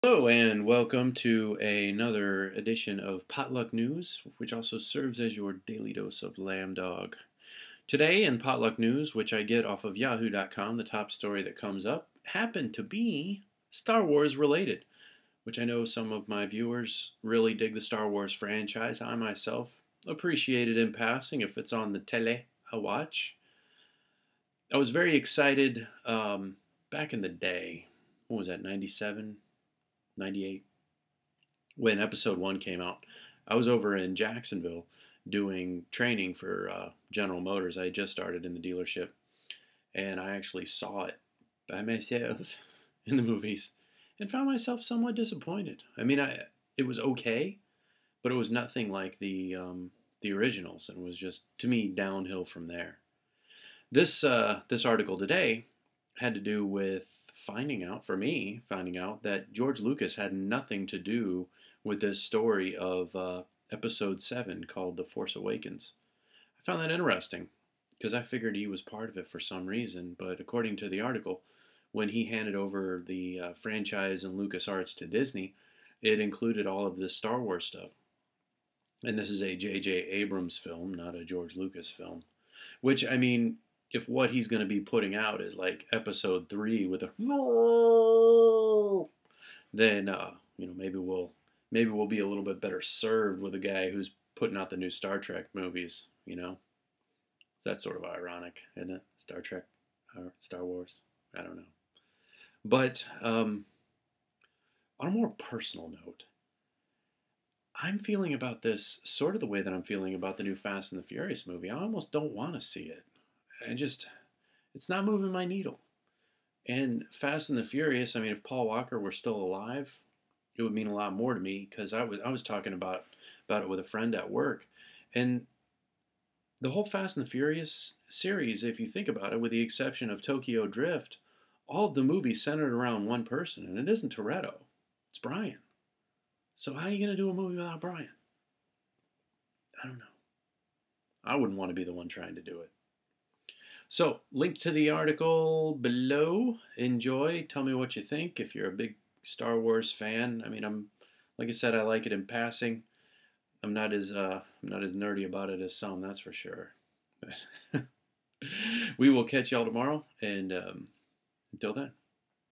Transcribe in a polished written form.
Hello and welcome to another edition of Potluck News, which also serves as your daily dose of lamb dog. Today in Potluck News, which I get off of yahoo.com, the top story that comes up happened to be Star Wars related, which I know some of my viewers really dig the Star Wars franchise. I myself appreciate it in passing. If it's on the tele, I watch. I was very excited back in the day. What was that, 97? 98 when episode 1 came out. I was over in Jacksonville doing training for General Motors. I had just started in the dealership, and I actually saw it by myself in the movies and found myself somewhat disappointed. I mean, it was okay, but it was nothing like the originals, and it was just, to me, downhill from there. This article today had to do with finding out that George Lucas had nothing to do with this story of Episode 7 called The Force Awakens. I found that interesting because I figured he was part of it for some reason, but according to the article, when he handed over the franchise and LucasArts to Disney, it included all of this Star Wars stuff. And this is a J.J. Abrams film, not a George Lucas film. Which, I mean, if what he's going to be putting out is like episode 3 with a then maybe we'll be a little bit better served with a guy who's putting out the new Star Trek movies. That's sort of ironic, isn't it? Star Trek or Star Wars, I don't know. But on a more personal note, I'm feeling about this sort of the way that I'm feeling about the new Fast and the Furious movie. I almost don't want to see it. It's not moving my needle. And Fast and the Furious, I mean, if Paul Walker were still alive, it would mean a lot more to me because I was talking about it with a friend at work, and the whole Fast and the Furious series, if you think about it, with the exception of Tokyo Drift, all of the movies centered around one person, and it isn't Toretto, it's Brian. So how are you going to do a movie without Brian? I don't know. I wouldn't want to be the one trying to do it. So, link to the article below. Enjoy. Tell me what you think. If you're a big Star Wars fan, I mean, like I said, I like it in passing. I'm not as nerdy about it as some, that's for sure. We will catch y'all tomorrow, and until then.